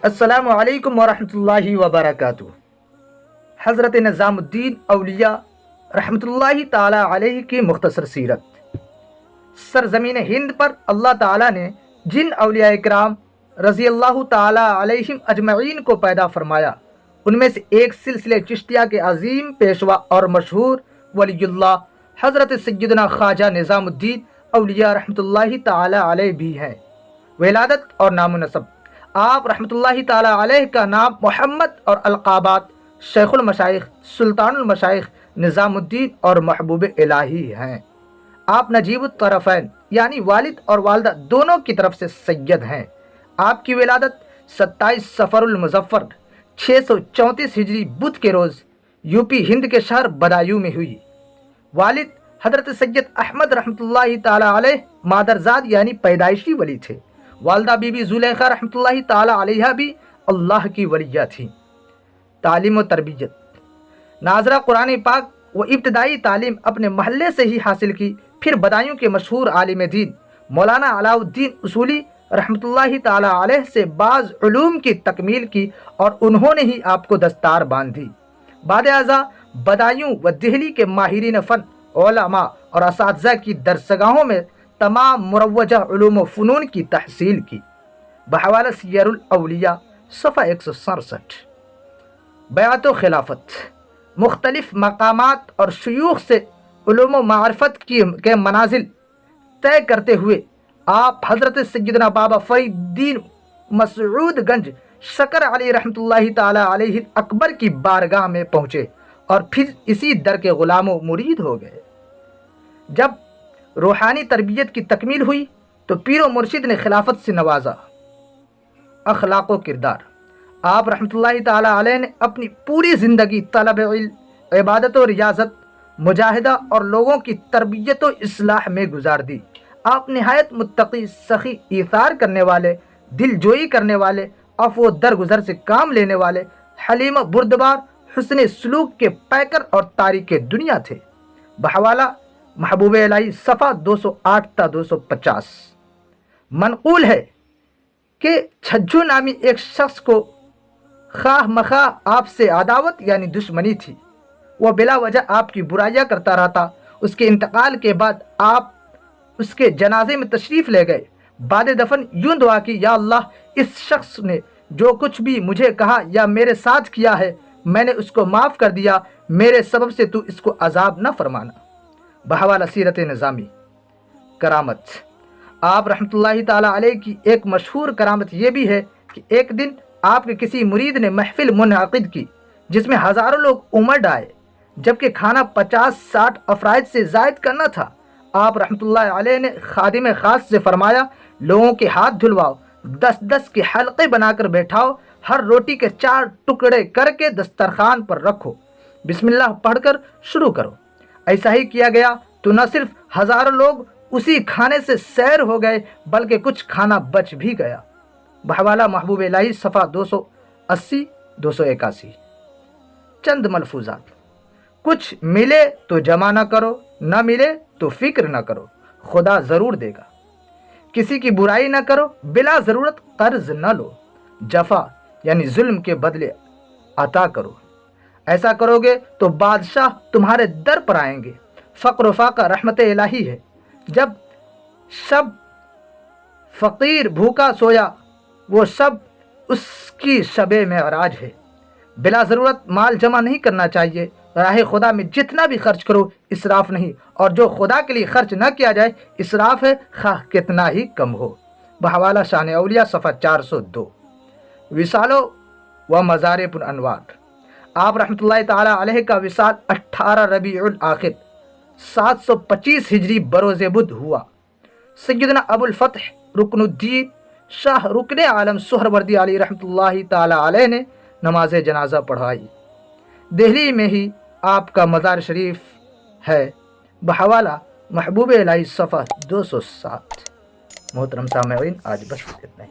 السلام علیکم ورحمۃ اللہ وبرکاتہ۔ حضرت نظام الدین اولیاء رحمۃ اللہ تعالی علیہ کی مختصر سیرت۔ سرزمین ہند پر اللہ تعالیٰ نے جن اولیاء کرام رضی اللہ تعالی علیہم اجمعین کو پیدا فرمایا، ان میں سے ایک سلسلہ چشتیہ کے عظیم پیشوا اور مشہور ولی اللہ حضرت سیدنا خواجہ نظام الدین اولیاء رحمۃ اللہ تعالی علیہ بھی ہیں۔ ولادت اور نام و نسب: آپ رحمۃ اللہ تعالی علیہ کا نام محمد اور القابات: شیخ المشائخ، سلطان المشائخ، نظام الدین اور محبوب الہی ہیں۔ آپ نجیب الطرفین یعنی والد اور والدہ دونوں کی طرف سے سید ہیں۔ آپ کی ولادت 27 صفر المظفر 634 ہجری بدھ کے روز یو پی ہند کے شہر بدایوں میں ہوئی۔ والد حضرت سید احمد رحمۃ اللہ تعالی علیہ مادرزاد یعنی پیدائشی ولی تھے۔ والدہ بی بی زلیخا رحمۃ اللہ تعالی علیہ بھی اللہ کی ولیہ تھیں۔ تعلیم و تربیت: ناظرہ قرآن پاک و ابتدائی تعلیم اپنے محلے سے ہی حاصل کی، پھر بدایوں کے مشہور عالم دین مولانا علاء الدین اصولی رحمۃ اللہ تعالی علیہ سے بعض علوم کی تکمیل کی اور انہوں نے ہی آپ کو دستار باندھی۔ بعد ازاں بدایوں و دہلی کے ماہرین فن، علماء اور اساتذہ کی درسگاہوں میں تمام مروجہ علوم و فنون کی تحصیل کی۔ بحوالہ سیر الاولیاء صفحہ 167۔ بیعت و خلافت: مختلف مقامات اور شیوخ سے علوم و معرفت کے منازل طے کرتے ہوئے آپ حضرت سیدنا بابا فرید الدین مسعود گنج شکر علی رحمۃ اللہ تعالی علیہ اکبر کی بارگاہ میں پہنچے اور پھر اسی در کے غلام و مرید ہو گئے۔ جب روحانی تربیت کی تکمیل ہوئی تو پیر و مرشد نے خلافت سے نوازا۔ اخلاق و کردار: آپ رحمۃ اللہ تعالی علیہ نے اپنی پوری زندگی طلب علم، عبادت و ریاضت، مجاہدہ اور لوگوں کی تربیت و اصلاح میں گزار دی۔ آپ نہایت متقی، سخی، ایثار کرنے والے، دل جوئی کرنے والے، عفو و درگزر سے کام لینے والے، حلیم و بردبار، حسن سلوک کے پیکر اور تارک دنیا تھے۔ بحوالہ محبوب الہی صفحہ 208 تا 250۔ منقول ہے کہ چھجو نامی ایک شخص کو خواہ مخواہ آپ سے عداوت یعنی دشمنی تھی۔ وہ بلا وجہ آپ کی برائیاں کرتا رہتا۔ اس کے انتقال کے بعد آپ اس کے جنازے میں تشریف لے گئے۔ بعد دفن یوں دعا کی: یا اللہ، اس شخص نے جو کچھ بھی مجھے کہا یا میرے ساتھ کیا ہے میں نے اس کو معاف کر دیا، میرے سبب سے تو اس کو عذاب نہ فرمانا۔ بحوالہ سیرت نظامی۔ کرامت: آپ رحمۃ اللہ تعالی علیہ کی ایک مشہور کرامت یہ بھی ہے کہ ایک دن آپ کے کسی مرید نے محفل منعقد کی جس میں ہزاروں لوگ امٹ آئے، جبکہ کھانا 50-60 افراد سے زائد کا نہ تھا۔ آپ رحمۃ اللہ علیہ نے خادم خاص سے فرمایا: لوگوں کے ہاتھ دھلواؤ، 10-10 کے حلقے بنا کر بیٹھاؤ، ہر روٹی کے 4 ٹکڑے کر کے دسترخوان پر رکھو، بسم اللہ پڑھ کر شروع کرو۔ ایسا ہی کیا گیا تو نہ صرف ہزاروں لوگ اسی کھانے سے سیر ہو گئے بلکہ کچھ کھانا بچ بھی گیا۔ بحوالہ محبوب الہی صفحہ 280-281۔ چند ملفوظات: کچھ ملے تو جمع نہ کرو، نہ ملے تو فکر نہ کرو، خدا ضرور دے گا۔ کسی کی برائی نہ کرو، بلا ضرورت قرض نہ لو۔ جفا یعنی ظلم کے بدلے عطا کرو، ایسا کرو گے تو بادشاہ تمہارے در پر آئیں گے۔ فقر و فاقہ رحمت الہی ہے، جب شب فقیر بھوکا سویا وہ شب اس کی شب معراج ہے۔ بلا ضرورت مال جمع نہیں کرنا چاہیے۔ راہ خدا میں جتنا بھی خرچ کرو اسراف نہیں، اور جو خدا کے لیے خرچ نہ کیا جائے اسراف ہے، خواہ کتنا ہی کم ہو۔ بحوالہ شان اولیاء صفحہ 402۔ وصال و مزار پر انوار: آپ رحمۃ اللہ تعالی علیہ کا وصال 18 ربیع الاخر 725 ہجری بروز بدھ ہوا۔ سیدنا ابو الفتح رکن الدین شاہ رکن عالم سہروردی علی رحمۃ اللہ تعالی علیہ نے نماز جنازہ پڑھائی۔ دہلی میں ہی آپ کا مزار شریف ہے۔ بحوالہ محبوب الہی صفحہ 207۔ محترم سامعین، آج بس اتنا ہی۔